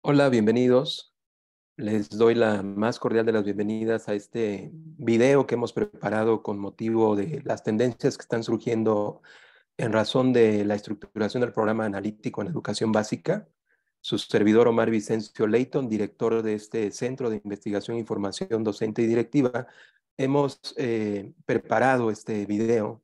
Hola, bienvenidos. Les doy la más cordial de las bienvenidas a este video que hemos preparado con motivo de las tendencias que están surgiendo en razón de la estructuración del programa analítico en educación básica. Su servidor Omar Vicencio Leighton, director de este Centro de Investigación e Información Docente y Directiva, hemos preparado este video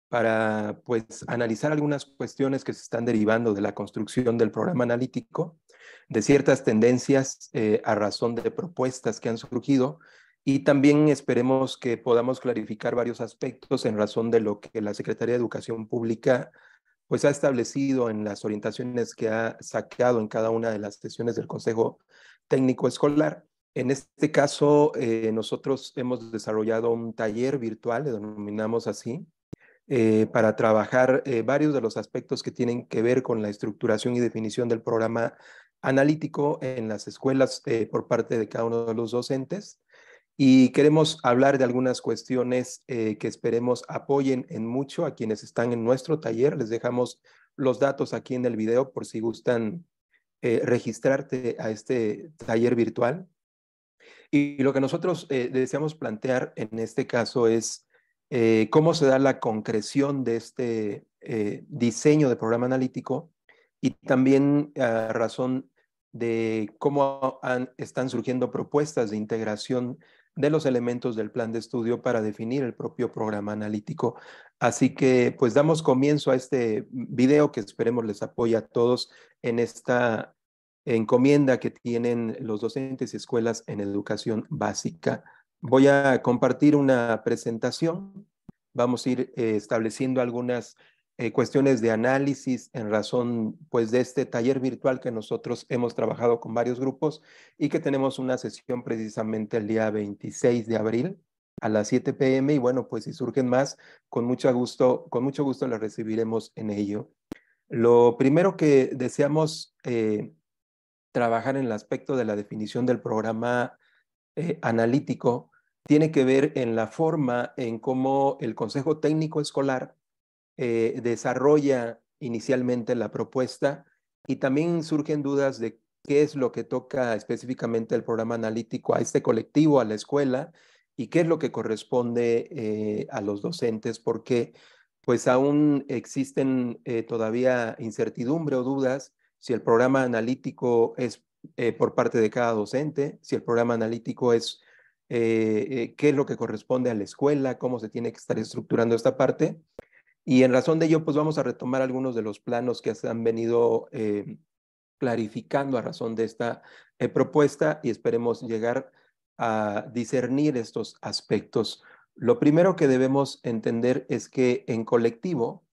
para pues analizar algunas cuestiones que se están derivando de la construcción del programa analítico, de ciertas tendencias a razón de propuestas que han surgido, y también esperemos que podamos clarificar varios aspectos en razón de lo que la Secretaría de Educación Pública pues ha establecido en las orientaciones que ha sacado en cada una de las sesiones del Consejo Técnico Escolar. En este caso, nosotros hemos desarrollado un taller virtual, le denominamos así, para trabajar varios de los aspectos que tienen que ver con la estructuración y definición del programa analítico en las escuelas por parte de cada uno de los docentes. Y queremos hablar de algunas cuestiones que esperemos apoyen en mucho a quienes están en nuestro taller. Les dejamos los datos aquí en el video por si gustan registrarte a este taller virtual. Y lo que nosotros deseamos plantear en este caso es cómo se da la concreción de este diseño de programa analítico y también a razón de cómo están surgiendo propuestas de integración de los elementos del plan de estudio para definir el propio programa analítico. Así que pues damos comienzo a este video que esperemos les apoye a todos en esta encomienda que tienen los docentes y escuelas en educación básica. Voy a compartir una presentación. Vamos a ir estableciendo algunas cuestiones de análisis en razón pues de este taller virtual que nosotros hemos trabajado con varios grupos y que tenemos una sesión precisamente el día 26 de abril a las 7 p.m. y bueno, pues si surgen más, con mucho gusto las recibiremos en ello. Lo primero que deseamos trabajar en el aspecto de la definición del programa analítico tiene que ver en la forma en cómo el Consejo Técnico Escolar desarrolla inicialmente la propuesta y también surgen dudas de qué es lo que toca específicamente el programa analítico a este colectivo, a la escuela, y qué es lo que corresponde a los docentes, porque pues aún existen todavía incertidumbre o dudas si el programa analítico es por parte de cada docente, si el programa analítico es qué es lo que corresponde a la escuela, cómo se tiene que estar estructurando esta parte. Y en razón de ello, pues vamos a retomar algunos de los planos que se han venido clarificando a razón de esta propuesta y esperemos llegar a discernir estos aspectos. Lo primero que debemos entender es que en colectivo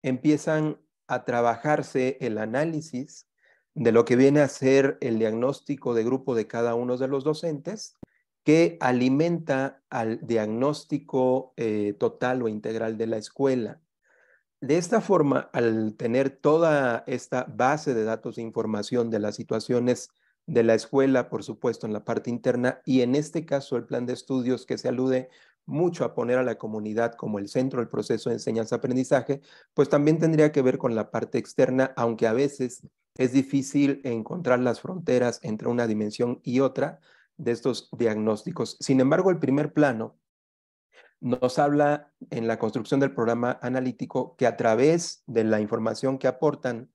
empiezan a trabajarse el análisis de lo que viene a ser el diagnóstico de grupo de cada uno de los docentes que alimenta al diagnóstico total o integral de la escuela. De esta forma, al tener toda esta base de datos e información de las situaciones de la escuela, por supuesto, en la parte interna, y en este caso el plan de estudios que se alude mucho a poner a la comunidad como el centro del proceso de enseñanza-aprendizaje, pues también tendría que ver con la parte externa, aunque a veces es difícil encontrar las fronteras entre una dimensión y otra de estos diagnósticos. Sin embargo, el primer plano nos habla en la construcción del programa analítico que a través de la información que aportan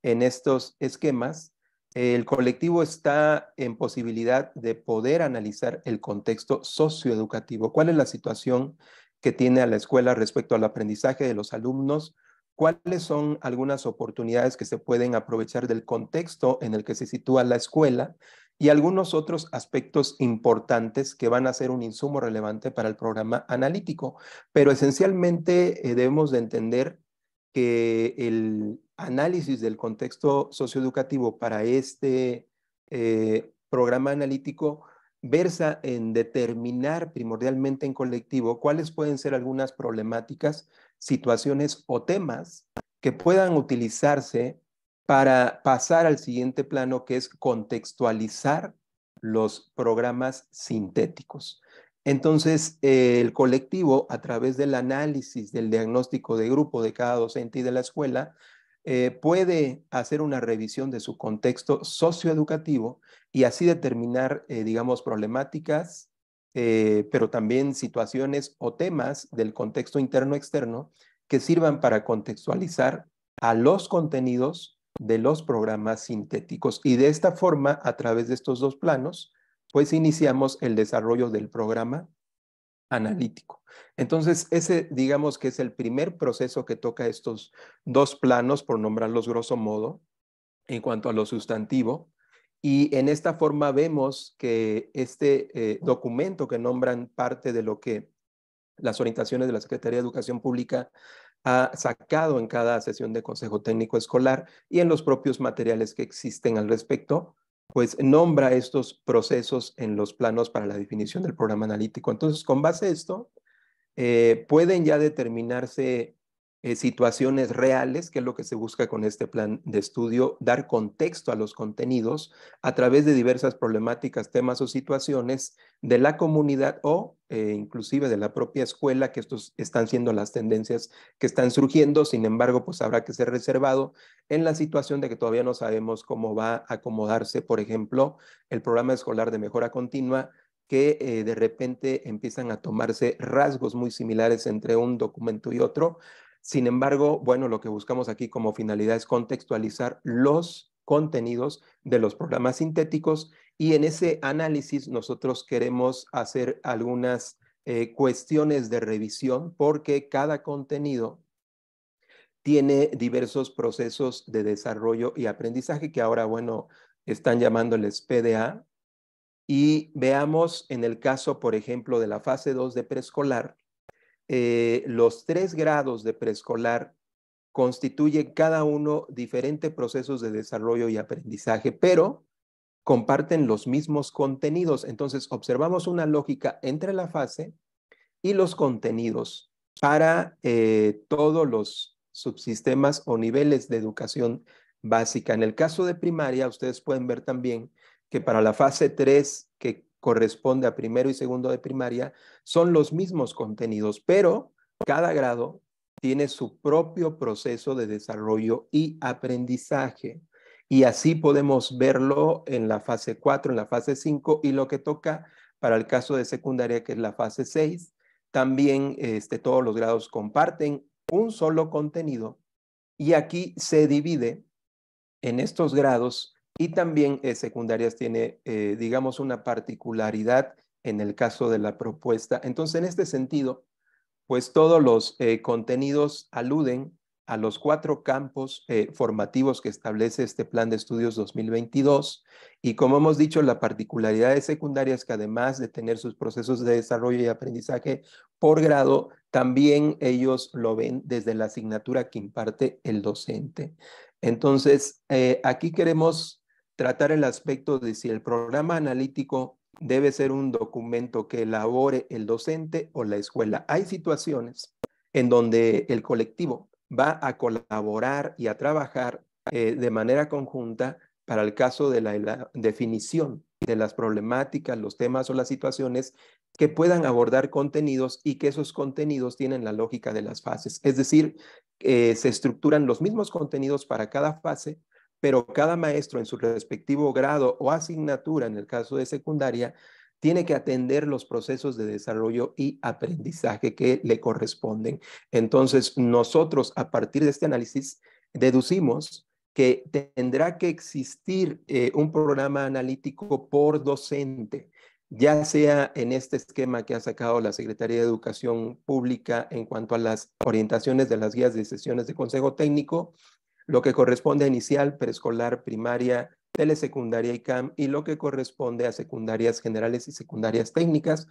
en estos esquemas, el colectivo está en posibilidad de poder analizar el contexto socioeducativo. ¿Cuál es la situación que tiene a la escuela respecto al aprendizaje de los alumnos? ¿Cuáles son algunas oportunidades que se pueden aprovechar del contexto en el que se sitúa la escuela? Y algunos otros aspectos importantes que van a ser un insumo relevante para el programa analítico. Pero esencialmente debemos de entender que el análisis del contexto socioeducativo para este programa analítico versa en determinar primordialmente en colectivo cuáles pueden ser algunas problemáticas, situaciones o temas que puedan utilizarse para pasar al siguiente plano, que es contextualizar los programas sintéticos. Entonces, el colectivo, a través del análisis del diagnóstico de grupo de cada docente y de la escuela, puede hacer una revisión de su contexto socioeducativo y así determinar, digamos, problemáticas, pero también situaciones o temas del contexto interno-externo que sirvan para contextualizar a los contenidos de los programas sintéticos. Y de esta forma, a través de estos dos planos, pues iniciamos el desarrollo del programa analítico. Entonces, ese digamos que es el primer proceso que toca estos dos planos, por nombrarlos grosso modo, en cuanto a lo sustantivo. Y en esta forma vemos que este documento que nombran parte de lo que las orientaciones de la Secretaría de Educación Pública ha sacado en cada sesión de Consejo Técnico Escolar y en los propios materiales que existen al respecto, pues nombra estos procesos en los planos para la definición del programa analítico. Entonces, con base a esto, pueden ya determinarse situaciones reales, que es lo que se busca con este plan de estudio, dar contexto a los contenidos a través de diversas problemáticas, temas o situaciones de la comunidad o inclusive de la propia escuela, que estos están siendo las tendencias que están surgiendo. Sin embargo, pues habrá que ser reservado en la situación de que todavía no sabemos cómo va a acomodarse, por ejemplo, el programa escolar de mejora continua, que de repente empiezan a tomarse rasgos muy similares entre un documento y otro. Sin embargo, bueno, lo que buscamos aquí como finalidad es contextualizar los contenidos de los programas sintéticos y en ese análisis nosotros queremos hacer algunas cuestiones de revisión porque cada contenido tiene diversos procesos de desarrollo y aprendizaje que ahora, bueno, están llamándoles PDA, y veamos en el caso, por ejemplo, de la fase 2 de preescolar, los 3 grados de preescolar constituyen cada uno diferentes procesos de desarrollo y aprendizaje, pero comparten los mismos contenidos. Entonces, observamos una lógica entre la fase y los contenidos para todos los subsistemas o niveles de educación básica. En el caso de primaria, ustedes pueden ver también que para la fase 3, que corresponde a primero y segundo de primaria, son los mismos contenidos, pero cada grado tiene su propio proceso de desarrollo y aprendizaje. Y así podemos verlo en la fase 4, en la fase 5 y lo que toca para el caso de secundaria, que es la fase 6, también todos los grados comparten un solo contenido y aquí se divide en estos grados y también secundarias tiene, digamos, una particularidad en el caso de la propuesta. Entonces, en este sentido, pues todos los contenidos aluden a los 4 campos formativos que establece este Plan de Estudios 2022. Y como hemos dicho, la particularidad de secundaria es que además de tener sus procesos de desarrollo y aprendizaje por grado, también ellos lo ven desde la asignatura que imparte el docente. Entonces, aquí queremos tratar el aspecto de si el programa analítico debe ser un documento que elabore el docente o la escuela. Hay situaciones en donde el colectivo va a colaborar y a trabajar de manera conjunta para el caso de la definición de las problemáticas, los temas o las situaciones que puedan abordar contenidos y que esos contenidos tienen la lógica de las fases. Es decir, se estructuran los mismos contenidos para cada fase, pero cada maestro en su respectivo grado o asignatura, en el caso de secundaria, tiene que atender los procesos de desarrollo y aprendizaje que le corresponden. Entonces, nosotros a partir de este análisis deducimos que tendrá que existir un programa analítico por docente, ya sea en este esquema que ha sacado la Secretaría de Educación Pública en cuanto a las orientaciones de las guías de sesiones de Consejo Técnico, lo que corresponde a inicial, preescolar, primaria, telesecundaria y CAM, y lo que corresponde a secundarias generales y secundarias técnicas.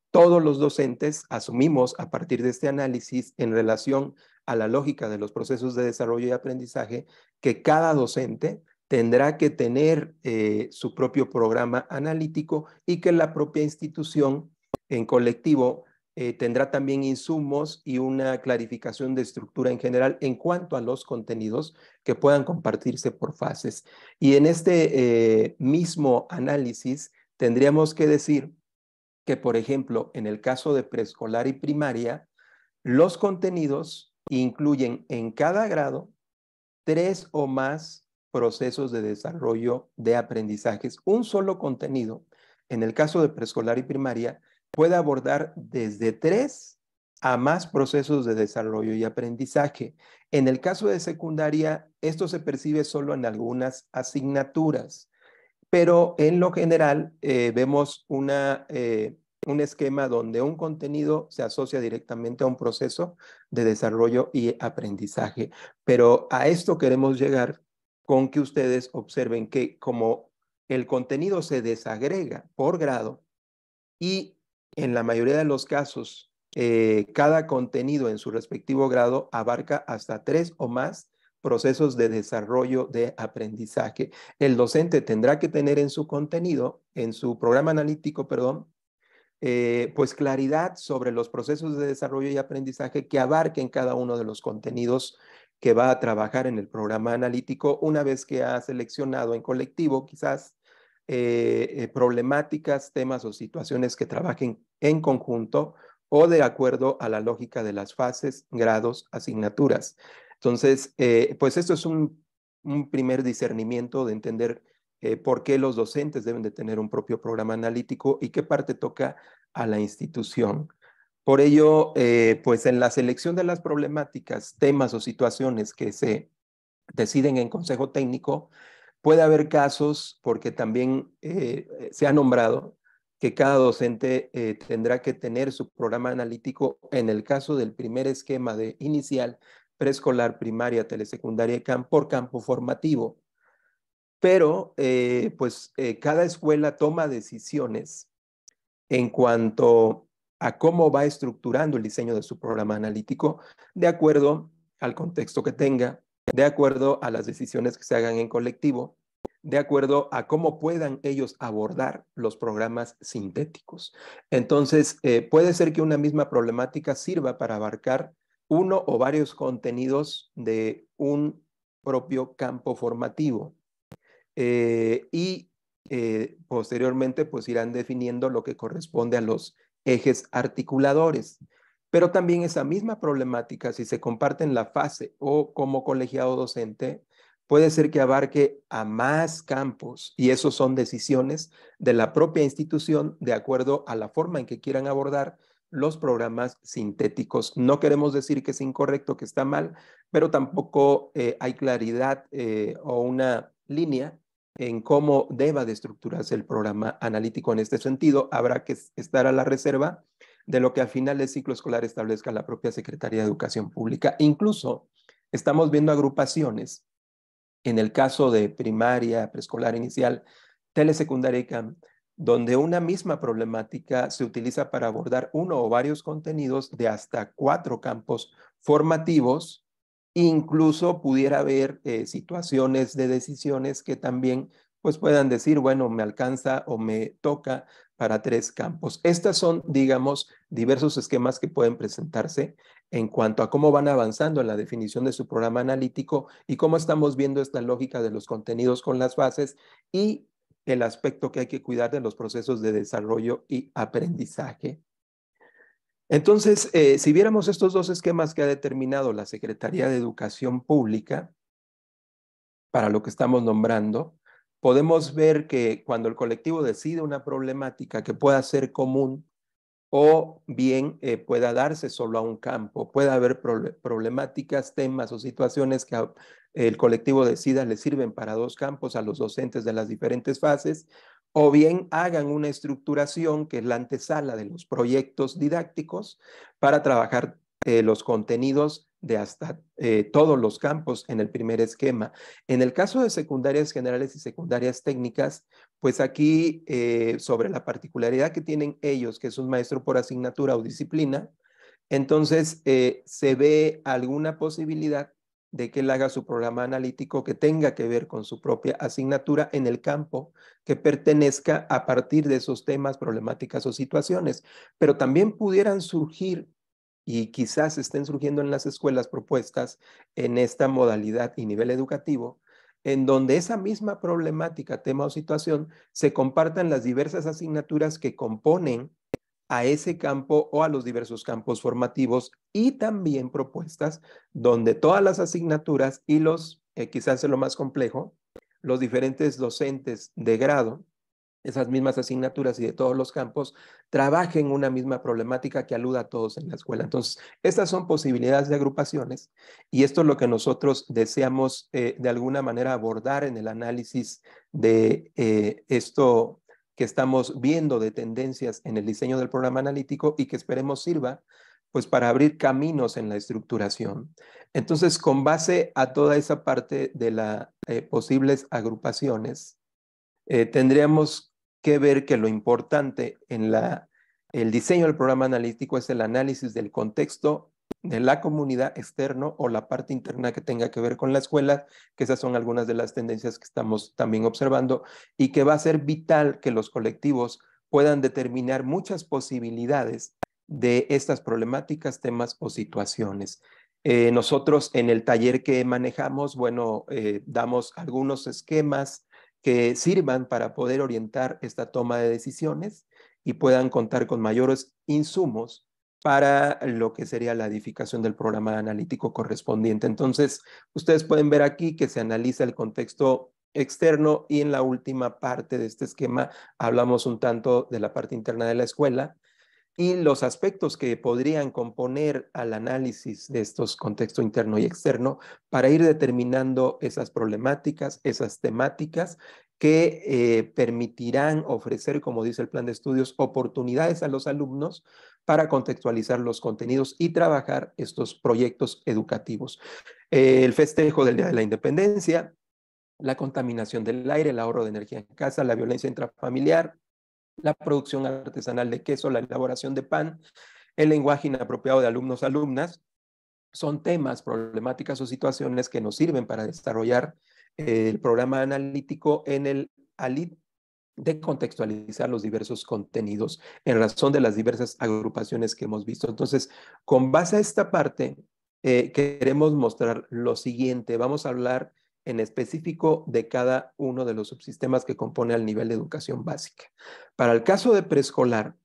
Todos los docentes asumimos a partir de este análisis en relación a la lógica de los procesos de desarrollo y aprendizaje que cada docente tendrá que tener su propio programa analítico y que la propia institución en colectivo tendrá también insumos y una clarificación de estructura en general en cuanto a los contenidos que puedan compartirse por fases. Y en este mismo análisis tendríamos que decir que, por ejemplo, en el caso de preescolar y primaria, los contenidos incluyen en cada grado 3 o más procesos de desarrollo de aprendizajes. Un solo contenido, en el caso de preescolar y primaria, puede abordar desde 3 a más procesos de desarrollo y aprendizaje. En el caso de secundaria, esto se percibe solo en algunas asignaturas, pero en lo general vemos un esquema donde un contenido se asocia directamente a un proceso de desarrollo y aprendizaje. Pero a esto queremos llegar con que ustedes observen que como el contenido se desagrega por grado y en la mayoría de los casos, cada contenido en su respectivo grado abarca hasta 3 o más procesos de desarrollo de aprendizaje. El docente tendrá que tener en su contenido, en su programa analítico, perdón, pues claridad sobre los procesos de desarrollo y aprendizaje que abarquen cada uno de los contenidos que va a trabajar en el programa analítico una vez que ha seleccionado en colectivo quizás problemáticas, temas o situaciones que trabajen en conjunto o de acuerdo a la lógica de las fases, grados, asignaturas. Entonces, pues esto es un primer discernimiento de entender por qué los docentes deben de tener un propio programa analítico y qué parte toca a la institución. Por ello, pues en la selección de las problemáticas, temas o situaciones que se deciden en consejo técnico, puede haber casos, porque también se ha nombrado, que cada docente tendrá que tener su programa analítico en el caso del primer esquema de inicial, preescolar, primaria, telesecundaria y por campo formativo. Pero pues cada escuela toma decisiones en cuanto a cómo va estructurando el diseño de su programa analítico de acuerdo al contexto que tenga, de acuerdo a las decisiones que se hagan en colectivo, de acuerdo a cómo puedan ellos abordar los programas sintéticos. Entonces, puede ser que una misma problemática sirva para abarcar uno o varios contenidos de un propio campo formativo. Y posteriormente pues irán definiendo lo que corresponde a los ejes articuladores. Pero también esa misma problemática, si se comparte en la fase o como colegiado docente, puede ser que abarque a más campos y esos son decisiones de la propia institución de acuerdo a la forma en que quieran abordar los programas sintéticos. No queremos decir que es incorrecto, que está mal, pero tampoco hay claridad o una línea en cómo deba de estructurarse el programa analítico en este sentido. Habrá que estar a la reserva de lo que al final del ciclo escolar establezca la propia Secretaría de Educación Pública. Incluso estamos viendo agrupaciones, en el caso de primaria, preescolar inicial, telesecundaria y CAM, donde una misma problemática se utiliza para abordar uno o varios contenidos de hasta 4 campos formativos. Incluso pudiera haber situaciones de decisiones que también pues puedan decir, bueno, me alcanza o me toca para 3 campos. Estas son, digamos, diversos esquemas que pueden presentarse en cuanto a cómo van avanzando en la definición de su programa analítico y cómo estamos viendo esta lógica de los contenidos con las bases y el aspecto que hay que cuidar de los procesos de desarrollo y aprendizaje. Entonces, si viéramos estos dos esquemas que ha determinado la Secretaría de Educación Pública para lo que estamos nombrando, podemos ver que cuando el colectivo decide una problemática que pueda ser común o bien pueda darse solo a un campo, puede haber problemáticas, temas o situaciones que el colectivo decida le sirven para 2 campos a los docentes de las diferentes fases, o bien hagan una estructuración que es la antesala de los proyectos didácticos para trabajar los contenidos de hasta todos los campos en el primer esquema. En el caso de secundarias generales y secundarias técnicas, pues aquí sobre la particularidad que tienen ellos, que es un maestro por asignatura o disciplina, entonces se ve alguna posibilidad de que él haga su programa analítico que tenga que ver con su propia asignatura en el campo que pertenezca a partir de esos temas, problemáticas o situaciones. Pero también pudieran surgir y quizás estén surgiendo en las escuelas propuestas en esta modalidad y nivel educativo, en donde esa misma problemática, tema o situación se compartan las diversas asignaturas que componen a ese campo o a los diversos campos formativos y también propuestas donde todas las asignaturas y los quizás es lo más complejo, los diferentes docentes de grado, esas mismas asignaturas y de todos los campos, trabajen una misma problemática que aluda a todos en la escuela. Entonces, estas son posibilidades de agrupaciones y esto es lo que nosotros deseamos de alguna manera abordar en el análisis de esto que estamos viendo de tendencias en el diseño del programa analítico y que esperemos sirva pues para abrir caminos en la estructuración. Entonces, con base a toda esa parte de las posibles agrupaciones, tendríamos que ver que lo importante en el diseño del programa analítico es el análisis del contexto de la comunidad externo o la parte interna que tenga que ver con la escuela, que esas son algunas de las tendencias que estamos también observando y que va a ser vital que los colectivos puedan determinar muchas posibilidades de estas problemáticas, temas o situaciones. Nosotros en el taller que manejamos, bueno, damos algunos esquemas que sirvan para poder orientar esta toma de decisiones y puedan contar con mayores insumos para lo que sería la edificación del programa analítico correspondiente. Entonces, ustedes pueden ver aquí que se analiza el contexto externo y en la última parte de este esquema hablamos un tanto de la parte interna de la escuela y los aspectos que podrían componer al análisis de estos contextos interno y externo para ir determinando esas problemáticas, esas temáticas que permitirán ofrecer, como dice el plan de estudios, oportunidades a los alumnos para contextualizar los contenidos y trabajar estos proyectos educativos. El festejo del Día de la Independencia, la contaminación del aire, el ahorro de energía en casa, la violencia intrafamiliar, la producción artesanal de queso, la elaboración de pan, el lenguaje inapropiado de alumnos, alumnas, son temas, problemáticas o situaciones que nos sirven para desarrollar el programa analítico en el ALID de contextualizar los diversos contenidos en razón de las diversas agrupaciones que hemos visto. Entonces, con base a esta parte, queremos mostrar lo siguiente. Vamos a hablar en específico de cada uno de los subsistemas que compone al nivel de educación básica. Para el caso de preescolar,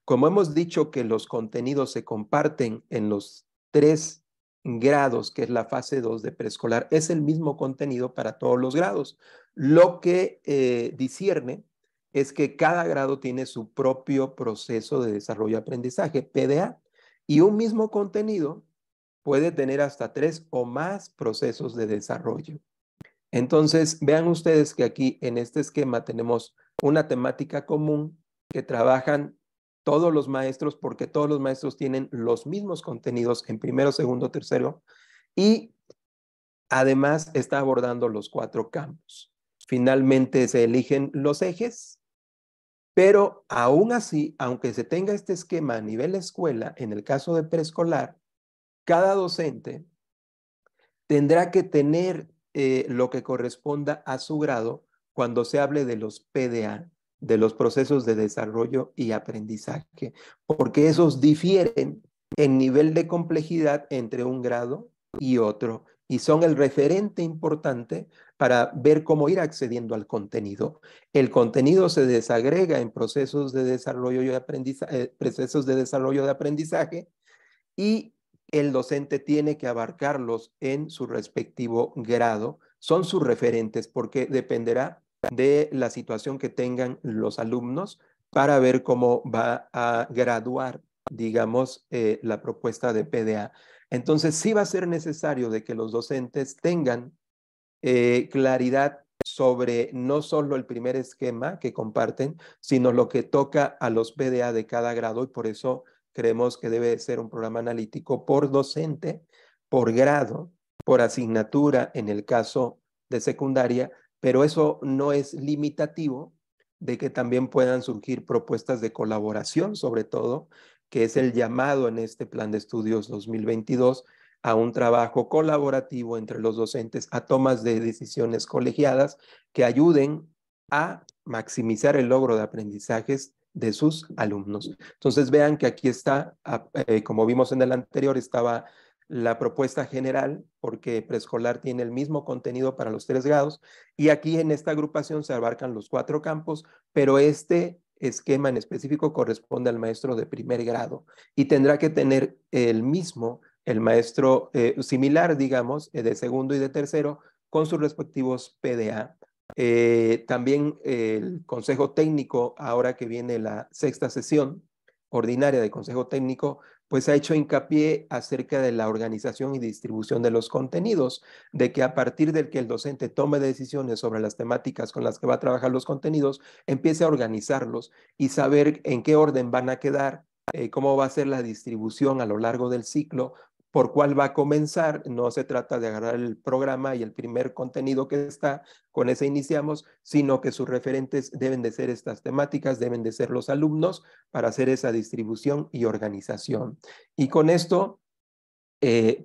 como hemos dicho que los contenidos se comparten en los 3 grados, que es la fase 2 de preescolar, es el mismo contenido para todos los grados. Lo que discierne es que cada grado tiene su propio proceso de desarrollo-aprendizaje, PDA, y un mismo contenido puede tener hasta 3 o más procesos de desarrollo. Entonces, vean ustedes que aquí en este esquema tenemos una temática común que trabajan todos los maestros porque todos los maestros tienen los mismos contenidos en primero, segundo, tercero y además está abordando los 4 campos. Finalmente se eligen los ejes, pero aún así, aunque se tenga este esquema a nivel escuela, en el caso de preescolar, cada docente tendrá que tener lo que corresponda a su grado cuando se hable de los PDA, de los procesos de desarrollo y aprendizaje, porque esos difieren en nivel de complejidad entre un grado y otro, y son el referente importante para ver cómo ir accediendo al contenido. El contenido se desagrega en procesos de desarrollo y aprendizaje, y el docente tiene que abarcarlos en su respectivo grado. Son sus referentes porque dependerá de la situación que tengan los alumnos para ver cómo va a graduar, digamos, la propuesta de PDA. Entonces, sí va a ser necesario de que los docentes tengan claridad sobre no solo el primer esquema que comparten, sino lo que toca a los PDA de cada grado, y por eso creemos que debe ser un programa analítico por docente, por grado, por asignatura en el caso de secundaria, pero eso no es limitativo de que también puedan surgir propuestas de colaboración, sobre todo, que es el llamado en este plan de estudios 2022 a un trabajo colaborativo entre los docentes, a tomas de decisiones colegiadas que ayuden a maximizar el logro de aprendizajes de sus alumnos. Entonces vean que aquí está, como vimos en el anterior, estaba la propuesta general, porque preescolar tiene el mismo contenido para los 3 grados, y aquí en esta agrupación se abarcan los 4 campos, pero este esquema en específico corresponde al maestro de primer grado y tendrá que tener el maestro similar, digamos, de segundo y de tercero, con sus respectivos PDA. También el Consejo Técnico, ahora que viene la sexta sesión ordinaria del Consejo Técnico, pues ha hecho hincapié acerca de la organización y distribución de los contenidos, de que a partir del que el docente tome decisiones sobre las temáticas con las que va a trabajar los contenidos, empiece a organizarlos y saber en qué orden van a quedar, cómo va a ser la distribución a lo largo del ciclo, por cuál va a comenzar. No se trata de agarrar el programa y el primer contenido que está, con ese iniciamos, sino que sus referentes deben de ser estas temáticas, deben de ser los alumnos para hacer esa distribución y organización. Y con esto,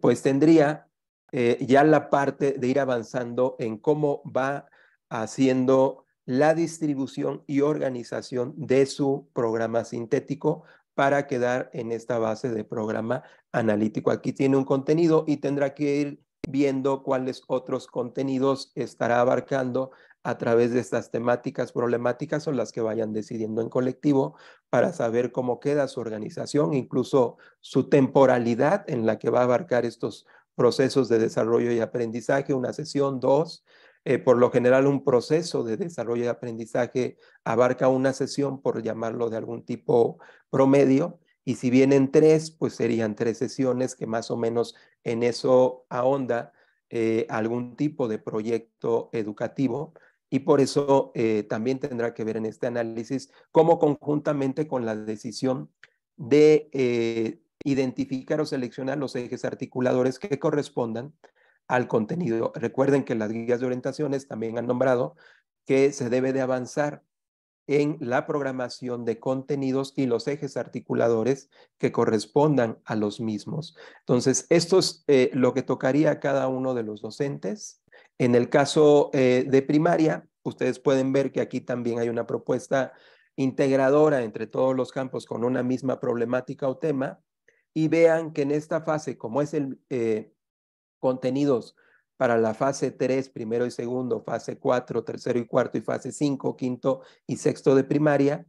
pues tendría ya la parte de ir avanzando en cómo va haciendo la distribución y organización de su programa sintético para quedar en esta base de programa analítico. Aquí tiene un contenido y tendrá que ir viendo cuáles otros contenidos estará abarcando a través de estas temáticas problemáticas o las que vayan decidiendo en colectivo, para saber cómo queda su organización, incluso su temporalidad en la que va a abarcar estos procesos de desarrollo y aprendizaje, una sesión, dos. Por lo general, un proceso de desarrollo y aprendizaje abarca una sesión, por llamarlo de algún tipo promedio, y si vienen tres, pues serían tres sesiones que más o menos en eso ahonda algún tipo de proyecto educativo. Y por eso también tendrá que ver en este análisis cómo conjuntamente con la decisión de identificar o seleccionar los ejes articuladores que correspondan al contenido. Recuerden que las guías de orientaciones también han nombrado que se debe de avanzar en la programación de contenidos y los ejes articuladores que correspondan a los mismos. Entonces, esto es lo que tocaría a cada uno de los docentes. En el caso de primaria, ustedes pueden ver que aquí también hay una propuesta integradora entre todos los campos con una misma problemática o tema, y vean que en esta fase, como es el contenidos para la fase 3, primero y segundo, fase 4, tercero y cuarto, y fase 5, quinto y sexto de primaria,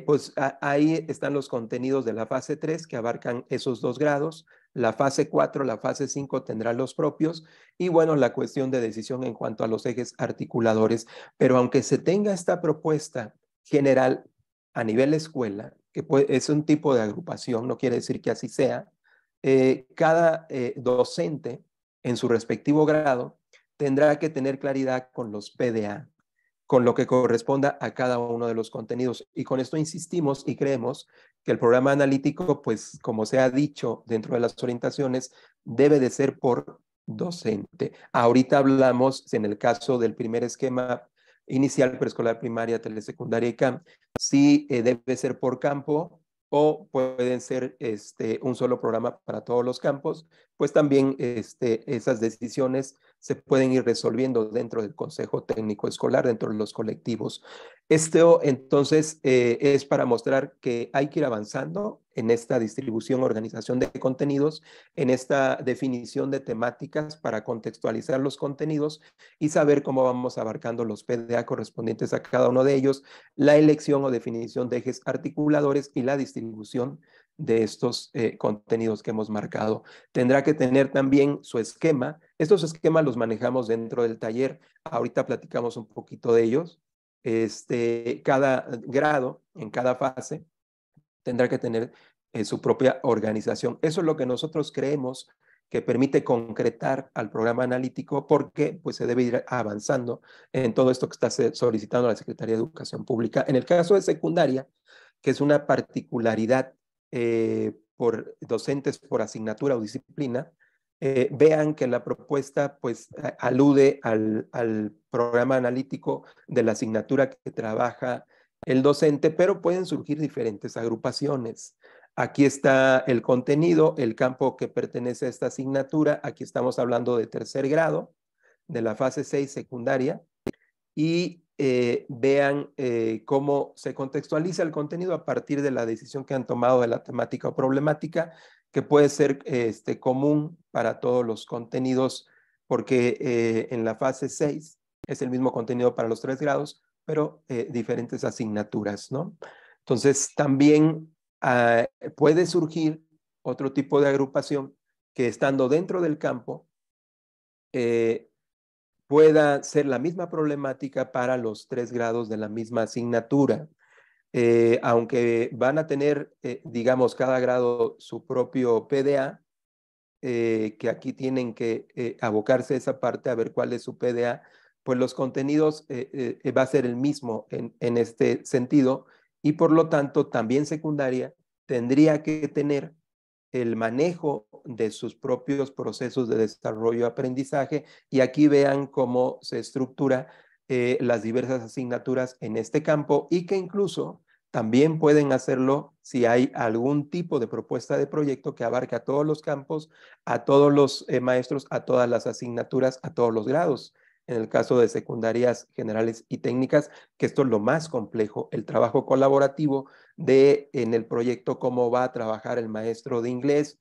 pues ahí están los contenidos de la fase 3 que abarcan esos 2 grados. La fase 4, la fase 5 tendrá los propios, y bueno, la cuestión de decisión en cuanto a los ejes articuladores. Pero aunque se tenga esta propuesta general a nivel escuela, que es un tipo de agrupación, no quiere decir que así sea, cada docente en su respectivo grado tendrá que tener claridad con los PDA, con lo que corresponda a cada uno de los contenidos. Y con esto insistimos y creemos que el programa analítico, pues como se ha dicho dentro de las orientaciones, debe de ser por docente. Ahorita hablamos, en el caso del primer esquema inicial, preescolar, primaria, telesecundaria y CAM, si debe ser por campo o pueden ser un solo programa para todos los campos. Pues también esas decisiones se pueden ir resolviendo dentro del Consejo Técnico Escolar, dentro de los colectivos. Esto entonces es para mostrar que hay que ir avanzando en esta distribución, organización de contenidos, en esta definición de temáticas para contextualizar los contenidos y saber cómo vamos abarcando los PDA correspondientes a cada uno de ellos, la elección o definición de ejes articuladores y la distribución de estos contenidos que hemos marcado. Tendrá que tener también su esquema. Estos esquemas los manejamos dentro del taller. Ahorita platicamos un poquito de ellos. Cada grado, en cada fase, tendrá que tener su propia organización. Eso es lo que nosotros creemos que permite concretar al programa analítico, porque pues se debe ir avanzando en todo esto que está solicitando la Secretaría de Educación Pública. En el caso de secundaria, que es una particularidad por docentes por asignatura o disciplina, vean que la propuesta pues alude al programa analítico de la asignatura que trabaja el docente, pero pueden surgir diferentes agrupaciones. Aquí está el contenido, el campo que pertenece a esta asignatura. Aquí estamos hablando de tercer grado, de la fase 6 secundaria, y vean cómo se contextualiza el contenido a partir de la decisión que han tomado de la temática o problemática, que puede ser común para todos los contenidos, porque en la fase 6 es el mismo contenido para los 3 grados, pero diferentes asignaturas, ¿no? Entonces, también puede surgir otro tipo de agrupación que, estando dentro del campo, pueda ser la misma problemática para los 3 grados de la misma asignatura. Aunque van a tener, digamos, cada grado su propio PDA, que aquí tienen que abocarse a esa parte a ver cuál es su PDA, pues los contenidos va a ser el mismo en este sentido y por lo tanto también secundaria tendría que tener el manejo de sus propios procesos de desarrollo y aprendizaje y aquí vean cómo se estructura las diversas asignaturas en este campo y que incluso también pueden hacerlo si hay algún tipo de propuesta de proyecto que abarque a todos los campos, a todos los maestros, a todas las asignaturas, a todos los grados. En el caso de secundarias generales y técnicas, que esto es lo más complejo, el trabajo colaborativo en el proyecto, cómo va a trabajar el maestro de inglés,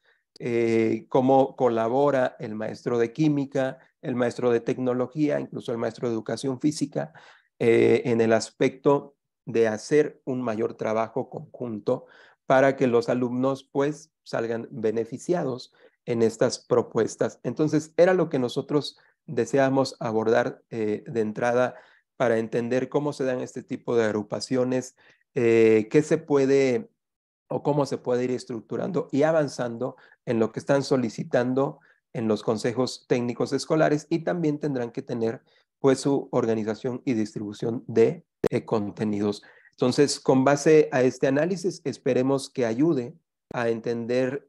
cómo colabora el maestro de química, el maestro de tecnología, incluso el maestro de educación física, en el aspecto de hacer un mayor trabajo conjunto para que los alumnos pues salgan beneficiados en estas propuestas. Entonces, era lo que nosotros deseamos abordar de entrada para entender cómo se dan este tipo de agrupaciones, qué se puede o cómo se puede ir estructurando y avanzando en lo que están solicitando en los consejos técnicos escolares y también tendrán que tener pues su organización y distribución de contenidos. Entonces, con base a este análisis, esperemos que ayude a entender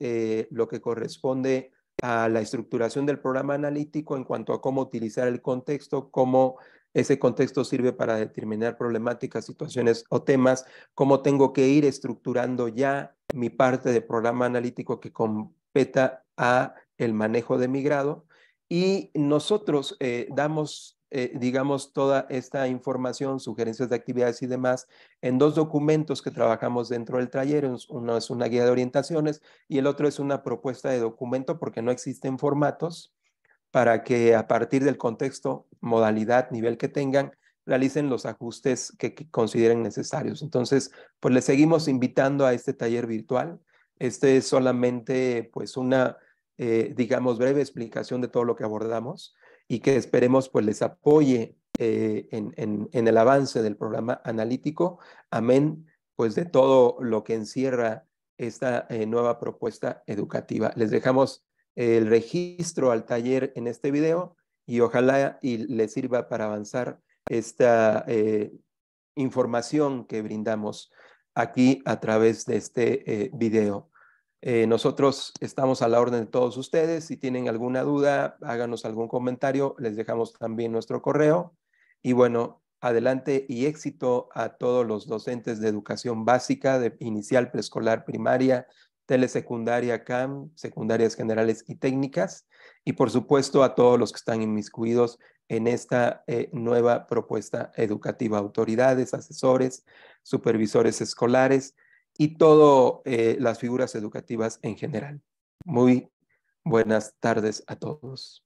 lo que corresponde a la estructuración del programa analítico en cuanto a cómo utilizar el contexto, cómo ese contexto sirve para determinar problemáticas, situaciones o temas, cómo tengo que ir estructurando ya mi parte de programa analítico que competa a el manejo de mi grado y nosotros damos, digamos, toda esta información, sugerencias de actividades y demás en 2 documentos que trabajamos dentro del taller. Uno es una guía de orientaciones y el otro es una propuesta de documento porque no existen formatos para que a partir del contexto, modalidad, nivel que tengan, realicen los ajustes que consideren necesarios. Entonces, pues les seguimos invitando a este taller virtual. Este es solamente pues una, digamos, breve explicación de todo lo que abordamos y que esperemos pues les apoye en el avance del programa analítico. Amén, pues de todo lo que encierra esta nueva propuesta educativa. Les dejamos el registro al taller en este video y ojalá y les sirva para avanzar esta información que brindamos aquí a través de este video. Nosotros estamos a la orden de todos ustedes. Si tienen alguna duda, háganos algún comentario. Les dejamos también nuestro correo. Y bueno, adelante y éxito a todos los docentes de educación básica, de inicial, preescolar, primaria, telesecundaria, CAM, secundarias generales y técnicas. Y por supuesto a todos los que están inmiscuidos en esta nueva propuesta educativa, autoridades, asesores, supervisores escolares y todas las figuras educativas en general. Muy buenas tardes a todos.